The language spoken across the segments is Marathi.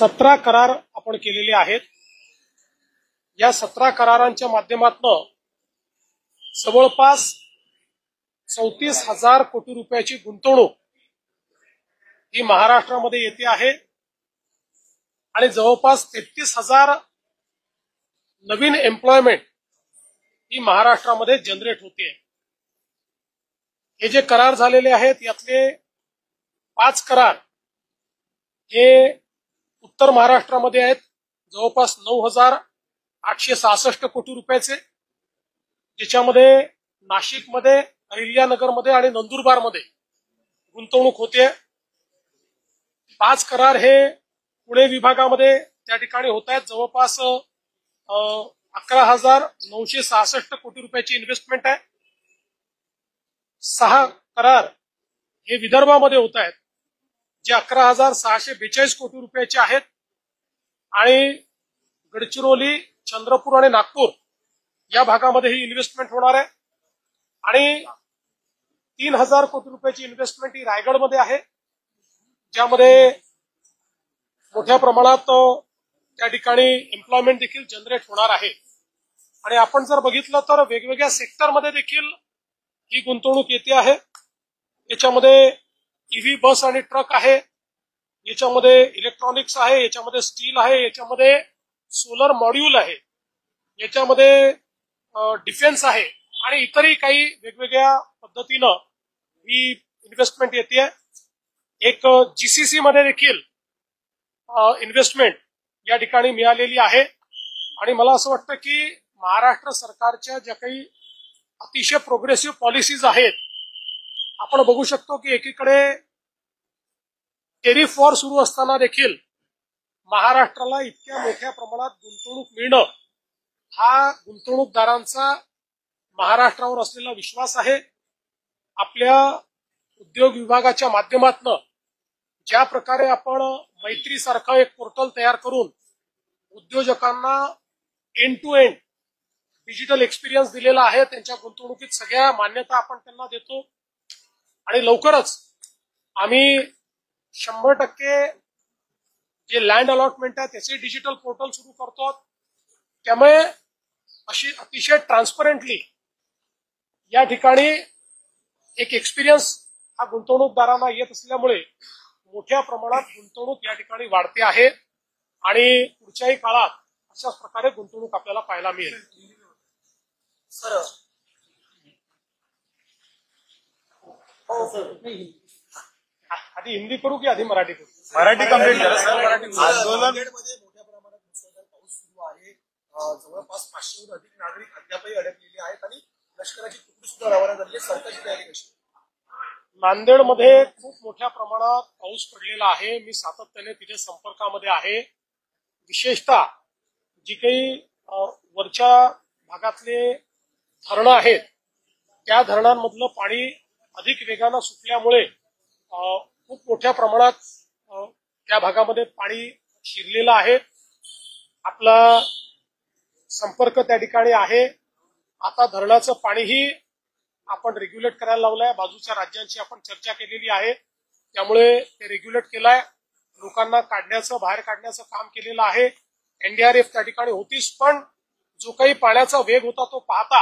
17 करार आपण केलेले आहेत। या 17 करारांच्या माध्यमातून जवळपास 34,000 कोटी रुपयाची गुंतवणूक ही महाराष्ट्रामध्ये येते आहे आणि जवळपास 33,000 नवीन एम्प्लॉयमेंट ही महाराष्ट्रामध्ये जनरेट होते। हे जे करार झालेले आहेत यातले 5 करार हे उत्तर महाराष्ट्रामध्ये आहेत, जवळपास 9,866 कोटी रुपयाचे, ज्याच्यामध्ये नाशिकमध्ये, अहिल्यानगरमध्ये आणि नंदुरबारमध्ये गुंतवणूक होते। 5 करार हे पुणे विभागामध्ये त्या ठिकाणी होत आहेत, जवळपास 11,966 कोटी रुपयाची इन्व्हेस्टमेंट आहे। 6 करार हे विदर्भामध्ये होत आहेत, जे 11,642 कोटी रुपयाचे आहेत आणि गडचिरोली, चंद्रपूर आणि नागपूर या भागामध्ये ही इन्व्हेस्टमेंट होणार आहे आणि 3,000 कोटी रुपयाची इन्व्हेस्टमेंट ही रायगडमध्ये आहे, ज्यामध्ये मोठ्या प्रमाणात त्या ठिकाणी एम्प्लॉयमेंट देखील जनरेट होणार आहे। आणि आपण जर बघितलं तर वेगवेगळ्या सेक्टरमध्ये देखील ही गुंतवणूक येते आहे। याच्यामध्ये ईव्ही बस आणि ट्रक आहे, याच्यामध्ये इलेक्ट्रॉनिक्स आहे, याच्यामध्ये स्टील आहे, याच्यामध्ये सोलर मॉड्यूल आहे, याच्यामध्ये डिफेन्स आहे आणि इतरही काही वेगवेगळ्या पद्धतीनं ही इन्व्हेस्टमेंट येते। एक जीसीसी मध्ये देखील इन्व्हेस्टमेंट या ठिकाणी मिळालेली आहे आणि मला असं वाटतं की महाराष्ट्र सरकारच्या ज्या काही अतिशय प्रोग्रेसिव्ह पॉलिसीज आहेत, आपण बघू शकतो की एकीकडे टेरिफ वॉर सुरू असताना देखील महाराष्ट्राला इतक्या मोठ्या प्रमाणात गुंतवणूक मिळणं हा गुंतवणूकदारांचा महाराष्ट्रावर असलेला विश्वास आहे। आपल्या उद्योग विभागाच्या माध्यमातून ज्या प्रकारे आपण मैत्री सारखं एक पोर्टल तयार करून उद्योजकांना end to end digital experience दिलेला आहे, त्यांच्या गुंतवणुकीत सगळ्या मान्यता आपण त्यांना देतो आणि लवकरच आम्ही 100% जे लँड अलॉटमेंट आहे त्याचे डिजिटल पोर्टल सुरू करतो। त्यामुळे अशी अतिशय ट्रान्सपरंटली या ठिकाणी एक एक्सपिरियन्स हा गुंतवणूकदारांना येत असल्यामुळे मोठ्या प्रमाणात गुंतवणूक या ठिकाणी वाढते आहे आणि पुढच्याही काळात अशाच प्रकारे गुंतवणूक आपल्याला पाहायला मिळेल। सर आधी हिंदी करू की आधी मराठी करू? मराठी कंप्लीट करा सर। आंदोलन मध्ये मोठ्या प्रमाणात मुसळधार पाऊस सुरू आहे, जवळपास 500हून अधिक नागरिक अद्यापही अडकलेले आहेत आणि लष्कराची तुकडी सुद्धा रवाना झाली आहे। सरकारची तयारी कशी? नांदेडमध्ये खूप मोठ्या प्रमाणात पाऊस पडलेला आहे, मी सातत्याने तिथे संपर्कामध्ये आहे। विशेषतः जी काही वरच्या भागातले धरणं आहेत त्या धरणांमधलं पाणी अधिक वेगानं सुटल्यामुळे खूप मोठ्या प्रमाणात त्या भागामध्ये पाणी शिरलेलं आहे। आपला संपर्क त्या ठिकाणी आहे। आता धरणाचं पाणीही आपण रेग्युलेट करायला लावलंय, बाजूच्या राज्यांची आपण चर्चा केलेली आहे, त्यामुळे ते रेग्युलेट केलंय। लोकांना बाहेर काढण्याचं काम केलेलं आहे। एनडीआरएफ त्या ठिकाणी होतीच, पण जो काही पाण्याचा वेग होता तो पाहता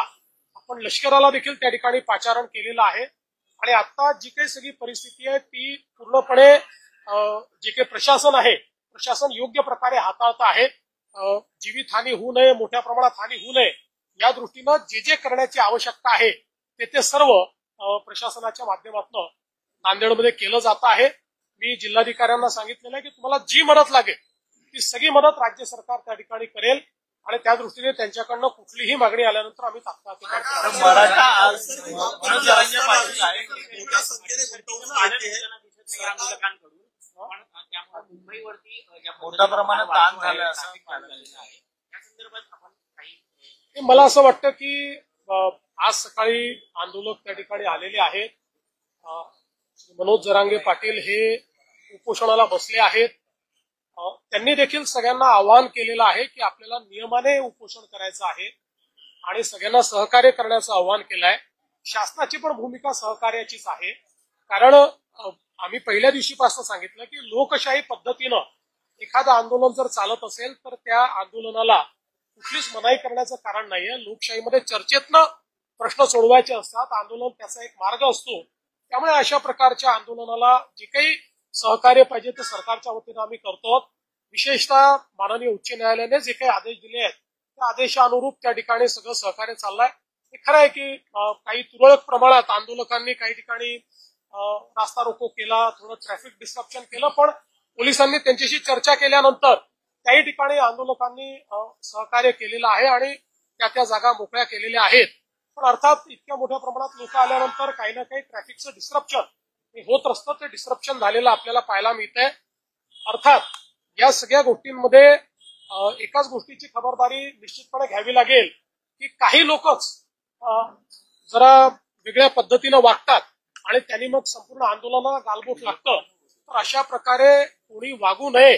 आपण लष्कराला देखील त्या ठिकाणी पाचारण केलेलं आहे आणि आता जी काही सगळी परिस्थिती आहे ती पूर्णपणे जे काही प्रशासन आहे, प्रशासन योग्य प्रकारे हाताळत आहे। जीवितहानी होऊ नये, मोठ्या प्रमाणात हानी होऊ नये या दृष्टीनं जे जे करण्याची आवश्यकता आहे ते सर्व प्रशासनाच्या माध्यमातून नांदेडमध्ये केलं जात आहे। मी जिल्हाधिकाऱ्यांना सांगितलेलं आहे की तुम्हाला जी मदत लागेल ती सगळी मदत राज्य सरकार त्या ठिकाणी करेल आणि त्या दृष्टीने त्यांच्याकडनं कुठलीही मागणी आल्यानंतर आम्ही तात्काळ मोठ्या प्रमाणात ताण झालं असं मला असं वाटतं की आज सकाळी आंदोलक त्या ठिकाणी आलेले आहेत। मनोज जरांगे पाटील हे उपोषणाला बसले आहेत। त्यांनी देखील सगळ्यांना आवाहन केलेलं आहे की आपल्याला नियमाने उपोषण करायचं आहे आणि सगळ्यांना सहकार्य करण्याचं आवाहन केलंय। शासनाची पण भूमिका सहकार्याचीच आहे, कारण आम्ही पहिल्या दिवशीपासून सांगितलं की लोकशाही पद्धतीनं एखादं आंदोलन जर चालत असेल तर त्या आंदोलनाला कुठलीच मनाई करण्याचं कारण नाहीये. लोकशाहीमध्ये चर्चेतनं प्रश्न सोडवायचे असतात. आंदोलन त्याचा एक मार्ग असतो. त्यामुळे अशा प्रकारच्या आंदोलनाला जे काही सहकार्य पाहिजे ते सरकारच्या वतीनं आम्ही करतो. विशेषतः माननीय उच्च न्यायालयाने जे काही आदेश दिले आहेत त्या आदेशानुरूप त्या ठिकाणी सगळं सहकार्य चाललंय. हे खरं आहे की काही तुरळक प्रमाणात आंदोलकांनी काही ठिकाणी रास्ता रोको केला, थोडं ट्रॅफिक डिस्ट्रप्शन केलं, पण पोलिसांनी त्यांच्याशी चर्चा केल्यानंतर काही ठिकाणी आंदोलकांनी सहकार्य केलेलं आहे आणि त्या जागा मोकळ्या केलेल्या आहेत. पण अर्थात इतक्या मोठ्या प्रमाणात लोक आल्यानंतर काही ना काही ट्रॅफिकचं डिस्ट्रप्शन हे होत असतं. ते डिस्ट्रप्शन झालेलं आपल्याला पाहायला मिळतंय. अर्थात या सगळ्या गोष्टींमध्ये एकाच गोष्टीची खबरदारी निश्चितपणे घ्यावी लागेल की काही लोकच जरा वेगळ्या पद्धतीनं वागतात आणि त्यांनी मग संपूर्ण आंदोलनाला गालबोट लागतं. तर अशा प्रकारे कोणी वागू नये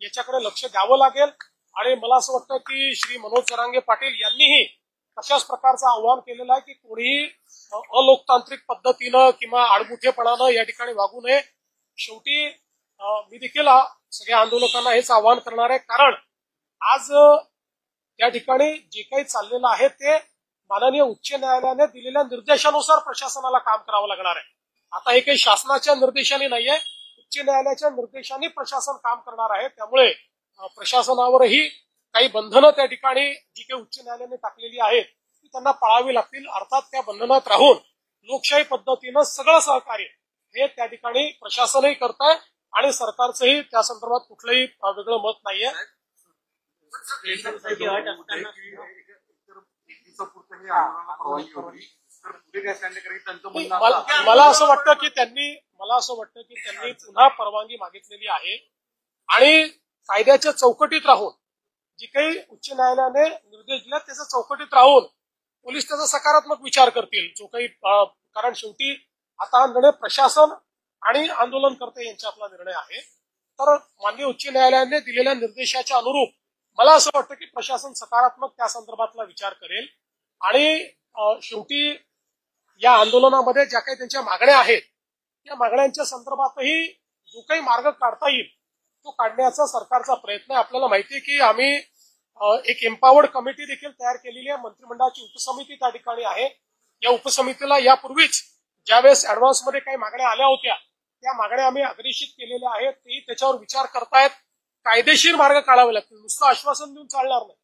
याच्याकडे लक्ष द्यावं लागेल. आणि मला असं वाटतं की श्री मनोज जरांगे पाटील यांनीही तशाच प्रकारचं आव्हान केलेलं आहे की कोणीही अलोकतांत्रिक पद्धतीनं किंवा आडमुठेपणानं या ठिकाणी वागू नये. शेवटी मी देखील सगळ्या आंदोलकांना हेच आवाहन करणार आहे, कारण आज या ठिकाणी जे काही चाललेलं आहे ते माननीय उच्च न्यायालयाने दिलेल्या निर्देशानुसार प्रशासनाला काम करावं लागणार आहे. आता हे काही शासनाच्या निर्देशाने नाहीये, उच्च न्यायालयाच्या निर्देशाने प्रशासन काम करणार आहे. त्यामुळे प्रशासनावरही काही बंधनं त्या ठिकाणी जी काही उच्च न्यायालयाने टाकलेली आहेत ती त्यांना पाळावी लागतील. अर्थात त्या बंधनात राहून लोकशाही पद्धतीनं सगळं सहकार्य हे त्या ठिकाणी प्रशासनही करत आहे आणि सरकारचंही त्या संदर्भात कुठलंही वेगळं मत नाहीये. मला असं वाटतं की त्यांनी पुन्हा परवानगी मागितलेली आहे आणि कायद्याच्या चौकटीत राहून जी काही उच्च न्यायालयाने निर्देश दिले त्याच्या चौकटीत राहून पोलीस त्याचा सकारात्मक विचार करतील. जो काही कारण शेवटी आता हा निर्णय प्रशासन आणि आंदोलनकर्ते यांच्यातला निर्णय आहे. तर माननीय उच्च न्यायालयाने दिलेल्या निर्देशाच्या अनुरूप मला असं वाटतं की प्रशासन सकारात्मक त्या संदर्भातला विचार करेल आणि शेवटी या आंदोलनामध्ये ज्या काही त्यांच्या मागण्या आहेत त्या मागण्यांच्या संदर्भातही जो काही मार्ग काढता येईल तो काढण्याचा सरकारचा प्रयत्न आहे. आपल्याला माहिती आहे की आम्ही एक एम्पावर्ड कमिटी देखील तयार केलेली आहे. मंत्रिमंडळाची उपसमिती त्या ठिकाणी आहे. या उपसमितीला यापूर्वीच ज्यावेळेस ऍडव्हान्समध्ये काही मागण्या आल्या होत्या त्या मागण्या आम्ही अग्रेषित केलेल्या आहेत. तेही त्याच्यावर विचार करतायत. कायदेशीर मार्ग काढावे लागतील, नुसतं आश्वासन देऊन चालणार नाही.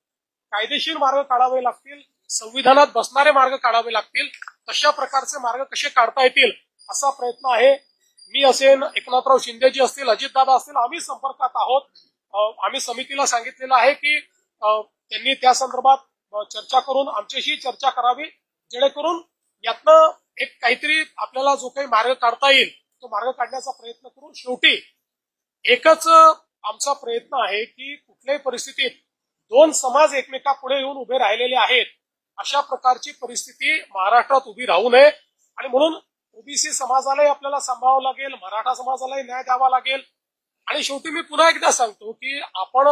कायदेशीर मार्ग काढावे लागतील, संविधानात बसणारे मार्ग काढावे लागतील. तशा प्रकारचे मार्ग कसे काढता येतील असा प्रयत्न आहे. मी असेल, एकनाथराव शिंदेजी असतील, अजितदादा असतील, आम्ही संपर्कात आहोत. आम्ही समितीला सांगितलेलं आहे की त्यांनी त्या संदर्भात चर्चा करून आमच्याशी चर्चा करावी, जेणेकरून यातनं एक काहीतरी आपल्याला जो काही मार्ग काढता येईल तो मार्ग काढण्याचा प्रयत्न करू. शेवटी एकच आमचा प्रयत्न आहे की कुठल्याही परिस्थितीत दोन समाज एकमेकापुढे येऊन उभे राहिलेले आहेत अशा प्रकारची परिस्थिती महाराष्ट्रात उभी राहू नये. आणि म्हणून ओबीसी समाजालाही आपल्याला सांभाळावं लागेल, मराठा समाजालाही न्याय द्यावा लागेल. आणि शेवटी मी पुन्हा एकदा सांगतो की आपण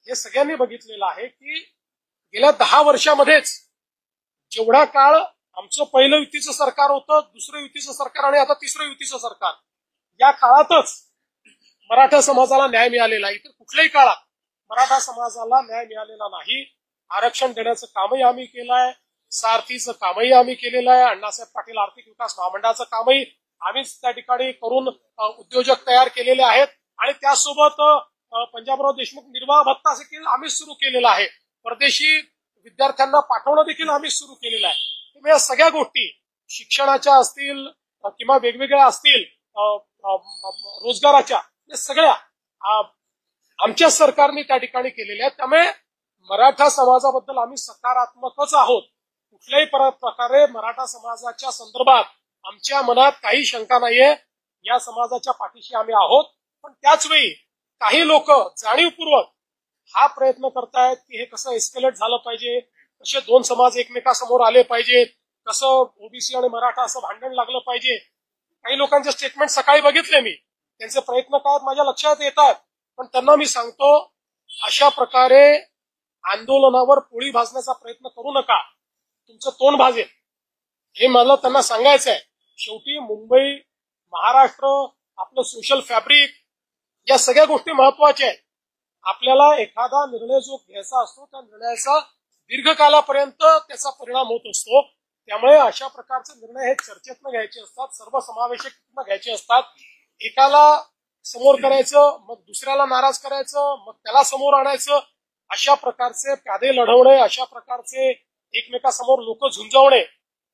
हे सगळ्यांनी बघितलेलं आहे की गेल्या 10 वर्षामध्येच जेवढा काळ आमचं पहिलं युतीचं सरकार होतं, दुसरं युतीचं सरकार आणि आता तिसरं युतीचं सरकार, या काळातच मराठा समाजाला न्याय मिळालेला आहे. इतर कुठल्याही काळात मराठा समाजाला न्याय मिळालेला नाही. आरक्षण देण्याचं कामही आम्ही केलं आहे, सारथीचं कामही आम्ही केलेलं आहे, अण्णासाहेब पाटील आर्थिक विकास महामंडळाचं कामही आम्हीच त्या ठिकाणी करून उद्योजक तयार केलेले आहेत. आणि त्यासोबत पंजाबराव देशमुख निर्वाह भत्ता देखील आम्हीच सुरू केलेला आहे. परदेशी विद्यार्थ्यांना पाठवणं देखील आम्हीच सुरू केलेलं आहे. त्यामुळे या सगळ्या गोष्टी शिक्षणाच्या असतील किंवा वेगवेगळ्या असतील रोजगाराच्या, या सगळ्या आमच्या सरकारने त्या ठिकाणी केलेल्या आहेत. त्यामुळे मराठा समाजाबद्दल आम्ही सकारात्मकच आहोत. कुठल्याही प्रकारे मराठा समाजाच्या संदर्भात आमच्या मनात काही शंका नाहीये. या समाजाच्या पाठीशी आम्ही आहोत. पण त्याचवेळी काही लोक जाणीवपूर्वक हा प्रयत्न करतायत की हे कसं एस्केलेट झालं पाहिजे, कसे दोन समाज एकमेकासमोर आले पाहिजेत, कसं ओबीसी आणि मराठा असं भांडण लागलं पाहिजे. काही लोकांचे स्टेटमेंट सकाळी बघितले मी, त्यांचे प्रयत्न काय माझ्या लक्षात येतात. पण त्यांना मी सांगतो अशा प्रकारे आंदोलनावर पोळी भाजण्याचा प्रयत्न करू नका, तुमचं तोंड भाजेल. हे मला त्यांना सांगायचं आहे. शेवटी मुंबई, महाराष्ट्र, आपलं सोशल फॅब्रिक, या सगळ्या गोष्टी महत्वाच्या आहेत. आपल्याला एखादा निर्णय जो घ्यायचा असतो त्या निर्णयाचा दीर्घकालापर्यंत त्याचा परिणाम होत असतो. त्यामुळे अशा प्रकारचे निर्णय हे चर्चेतनं घ्यायचे असतात, सर्वसमावेशक घ्यायचे असतात. एकाला समोर करायचं, मग दुसऱ्याला नाराज करायचं, मग त्याला समोर आणायचं, अशा प्रकारचे प्यादे लढवणे, अशा प्रकारचे एकमेकासमोर लोक झुंजवणे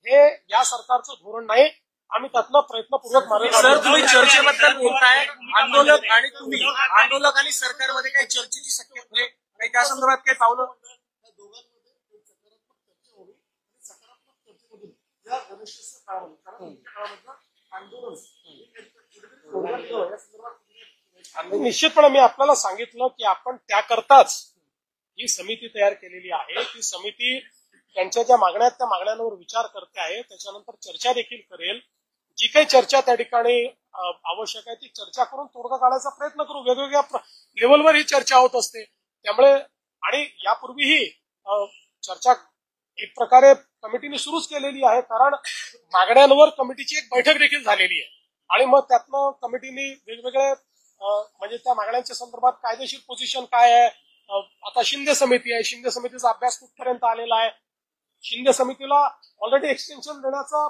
हे या सरकारचं धोरण नाही. आम्ही त्यातनं प्रयत्नपूर्वक मार्ग सर, काढतो. तुम्ही चर्चेबद्दल बोलताय. आंदोलक आणि तुम्ही, आंदोलक आणि सरकारमध्ये काही चर्चेची शक्यता म्हणजे काही त्या संदर्भात काही पावलं? या दोघांमध्ये एक सकारात्मक चर्चा होईल आणि सकारात्मक चर्चेमधून या गणेशोत्सव काळामध्ये कारण तुमच्या काळामधलं आंदोलन या संदर्भात आणि निश्चितपणे मी आपल्याला सांगितलं की आपण त्याकरताच ही समिती तयार केलेली आहे. ती समिती त्यांच्या ज्या मागण्या आहेत त्या मागण्यांवर विचार करते आहे, त्याच्यानंतर चर्चा देखील करेल. जी काही चर्चा त्या ठिकाणी आवश्यक आहे ती चर्चा करून तोडगा काढायचा प्रयत्न करू. वेगवेगळ्या लेवलवर ही चर्चा होत असते. त्यामुळे आणि यापूर्वीही चर्चा एक प्रकारे कमिटीने सुरूच केलेली आहे, कारण मागण्यांवर कमिटीची एक बैठक देखील झालेली आहे आणि मग त्यातनं कमिटीने वेगवेगळे म्हणजे त्या मागण्यांच्या संदर्भात कायदेशीर पोझिशन काय आहे. आता शिंदे समिती आहे, शिंदे समितीचा अभ्यास कुठपर्यंत आलेला आहे. शिंदे समितीला ऑलरेडी एक्सटेन्शन देण्याचा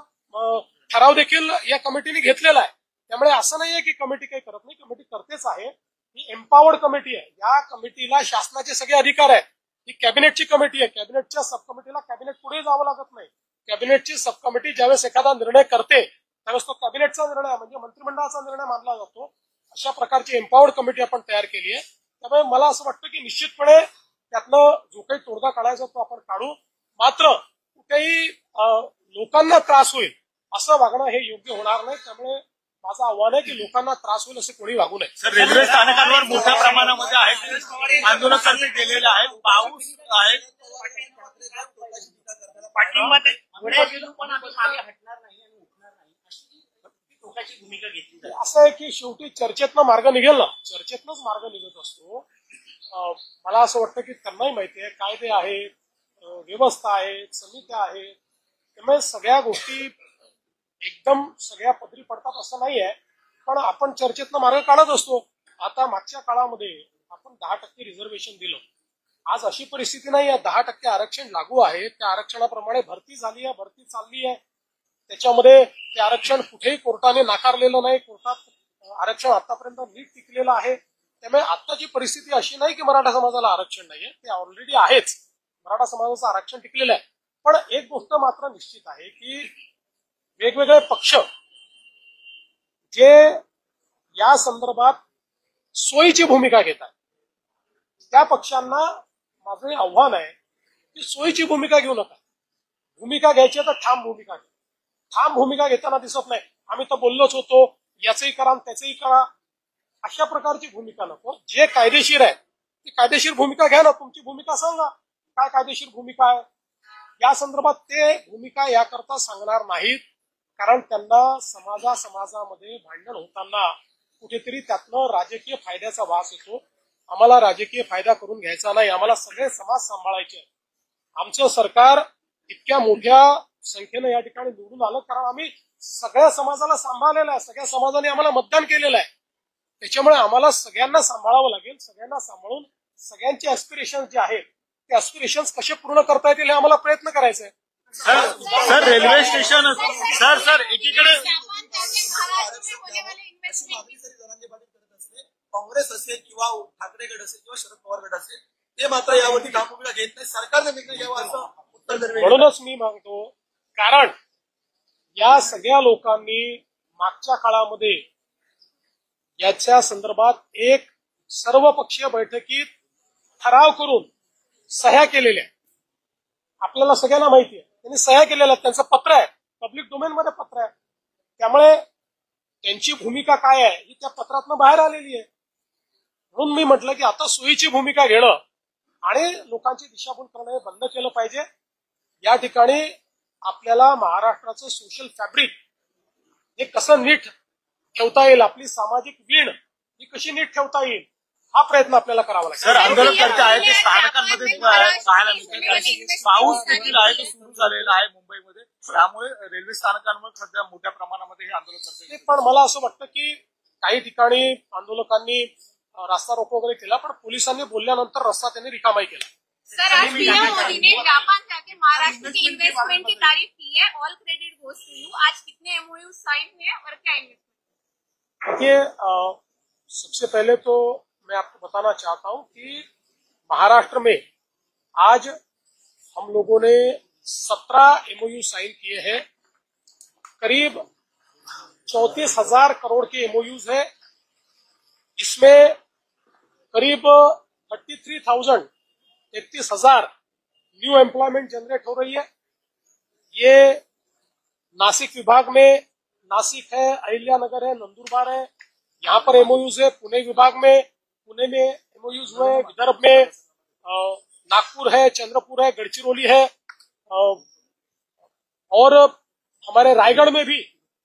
ठराव देखील या कमिटीने घेतलेला आहे. त्यामुळे असं नाहीये की कमिटी काही करत नाही, कमिटी करतेच आहे. ही एम्पावर्ड कमिटी आहे. या कमिटीला शासनाचे सगळे अधिकार आहेत. ही कॅबिनेटची कमिटी आहे. कॅबिनेटच्या सब कमिटीला कॅबिनेट पुढे जावं लागत नाही. कॅबिनेटची सब कमिटी ज्यावेळेस एखादा निर्णय करते त्यावेळेस तो कॅबिनेटचा निर्णय म्हणजे मंत्रिमंडळाचा निर्णय मानला जातो. अशा प्रकारची एम्पावर्ड कमिटी आपण तयार केली आहे. त्यामुळे मला असं वाटतं की निश्चितपणे त्यातनं जो काही तोडगा काढायचा तो आपण काढू. मात्र कुठेही लोकांना त्रास होईल असं वागणं हे योग्य होणार नाही. त्यामुळे माझं आव्हान आहे की लोकांना त्रास होईल असं कोणी वागू नये. सर, रेल्वे स्थानकांवर मोठ्या प्रमाणामध्ये आहे आंदोलकांचे गेलेले आहे, पाऊस आहे, पाठिंबा पण आम्ही मागे हटणार नाही आणि उठणार नाही अशी टोकाची भूमिका घेतली जाते. असं आहे की शेवटी चर्चेतनं मार्ग निघेल ना, चर्चेतनंच मार्ग निघत असतो. मला असं वाटतं की त्यांनाही माहिती आहे कायदे आहेत, व्यवस्था आहे, समित्या आहेत. त्यामुळे सगळ्या गोष्टी एकदम सगळ्या पदरी पडतात असं नाही आहे, पण आपण चर्चेतनं मार्ग काढत असतो. आता मागच्या काळामध्ये आपण 10% रिझर्वेशन दिलं. आज अशी परिस्थिती नाही आहे. 10% आरक्षण लागू आहे. त्या आरक्षणाप्रमाणे भरती झाली आहे, भरती चालली आहे. त्याच्यामध्ये ते आरक्षण कुठेही कोर्टाने नाकारलेलं नाही. कोर्टात आरक्षण आतापर्यंत नीट टिकलेलं आहे. त्यामुळे आताची परिस्थिती अशी नाही की मराठा समाजाला आरक्षण नाहीये, ते ऑलरेडी आहेच. मराठा समाजाचं आरक्षण टिकलेलं आहे. पण एक गोष्ट मात्र निश्चित आहे की वेगवेगळे पक्ष जे या संदर्भात सोयीची भूमिका घेत आहेत त्या पक्षांना माझं आव्हान आहे की सोयीची भूमिका घेऊ नका. भूमिका घ्यायची तर ठाम भूमिका घ्या. ठाम भूमिका घेताना दिसत नाही. आम्ही तर बोललोच होतो, याचंही करा त्याचंही करा, अशा प्रकारची भूमिका नको. जे कायदेशीर आहे ती कायदेशीर भूमिका घ्या ना. तुमची भूमिका सांगा, काय कायदेशीर भूमिका आहे. या संदर्भात ते भूमिका याकरता सांगणार नाहीत, कारण त्यांना समाजामध्ये भांडण होताना कुठेतरी त्यातनं राजकीय फायद्याचा वास येतो. आम्हाला राजकीय फायदा करून घ्यायचा नाही. आम्हाला सगळे समाज सांभाळायचे. आमचं सरकार इतक्या मोठ्या संख्येनं या ठिकाणी निवडून आलं कारण आम्ही सगळ्या समाजाला सांभाळलेलं आहे. सगळ्या समाजाने आम्हाला मतदान केलेलं आहे. त्याच्यामुळे आम्हाला सगळ्यांना सांभाळावं लागेल. सगळ्यांना सांभाळून सगळ्यांचे ऍस्पिरेशन जे आहेत ते ऍस्पिरेशन कसे पूर्ण करता येतील हे आम्हाला प्रयत्न करायचा आहे. सर, रेल्वे स्टेशन सर एकीकडे काँग्रेस असेल किंवा ठाकरे गट असेल किंवा शरद पवार गट असेल ते मात्र यावरती ठाम भूमिका घेत नाही. सरकारने निर्णय घ्यावा असं उत्तर दरवेळी म्हणूनच मी मागतो, कारण या सगळ्या लोकांनी मागच्या काळामध्ये याच्या संदर्भात एक सर्वपक्षीय बैठकीत ठराव करून सह्या केलेल्या आहेत. आपल्याला सगळ्यांना माहिती आहे त्यांनी सह्या केलेल्या आहेत. त्यांचं पत्र आहे, पब्लिक डोमेनमध्ये पत्र आहे. त्यामुळे त्यांची भूमिका काय आहे ही त्या पत्रातनं बाहेर आलेली आहे. म्हणून मी म्हटलं की आता सोयीची भूमिका घेणं आणि लोकांची दिशाभूल करणं हे बंद केलं पाहिजे. या ठिकाणी आपल्याला महाराष्ट्राचं सोशल फॅब्रिक हे कसं नीट ठेवता येईल, आपली सामाजिक वीण ही कशी नीट ठेवता येईल हा प्रयत्न आपल्याला करावा लागेल. सर, आंदोलनकर्ते आहेत ते स्थानकांमध्ये पाहायला मिळते, कारण की पाऊस देखील आहे तो सुरू झालेला आहे मुंबईमध्ये. त्यामुळे रेल्वे स्थानकांवर सध्या मोठ्या प्रमाणामध्ये हे आंदोलन करते. पण मला असं वाटतं की काही ठिकाणी आंदोलकांनी रास्ता रोको वगैरे केला, पण पोलिसांनी बोलल्यानंतर रस्ता त्यांनी रिकामाही केला. सर, आज पीएम मोदी ने जापान जाके महाराष्ट्र की इन्वेस्टमेंट की तारीफ की है. All credit goes to you. आज कितने एमओयू साइन हुए और क्या इन्वेस्टमेंट? देखिए, सबसे पहले तो मैं आपको बताना चाहता हूं कि महाराष्ट्र में आज हम लोगों ने 17 एमओयू साइन किए हैं. करीब 34,000 करोड़ के एमओयूज है. इसमें करीब 33,000 न्यू एम्प्लॉयमेंट जनरेट हो रही है. ये नासिक विभाग में नासिक है, अहिल्यानगर है, नंदुरबार है, यहाँ पर एमओयूज है. पुणे विभाग में पुणे में एमओयूज हुए. विदर्भ में नागपुर है, चंद्रपुर है, गढ़चिरौली है, और हमारे रायगढ़ में भी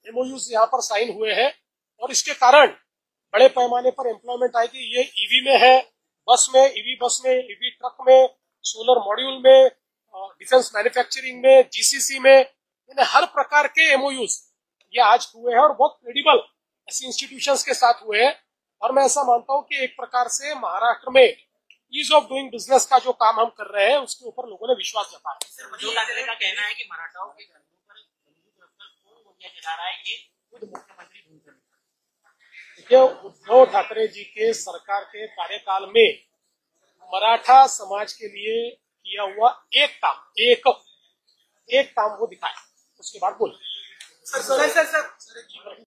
एमओयूज यहाँ पर साइन हुए हैं. और इसके कारण बड़े पैमाने पर एम्प्लॉयमेंट आएगी. ये ईवी में है, बस में, ईवी बस में, ईवी ट्रक में, सोलर मॉड्यूल में, डिफेंस मैन्युफैक्चरिंग में, जीसीसी में, यानी हर प्रकार के एमओयूज ये आज हुए हैं और बहुत क्रेडिबल ऐसी इंस्टीट्यूशंस के साथ हुए हैं. और मैं ऐसा मानता हूं कि एक प्रकार से महाराष्ट्र में ईज ऑफ डूइंग बिजनेस का जो काम हम कर रहे हैं उसके ऊपर लोगों ने विश्वास जताया. सर, उद्धव ठाकरे का कहना है कि मराठाओं के धर्मों पर बंदूक रखकर कौन गोलियां चला रहा है, ये खुद मुख्यमंत्री ढूंढ रहे हैं. देखिए, उद्धव ठाकरे जी के सरकार के कार्यकाल में मराठा समाज के लिए किया हुआ एक काम वो दिखाया, उसके बाद बोले. सर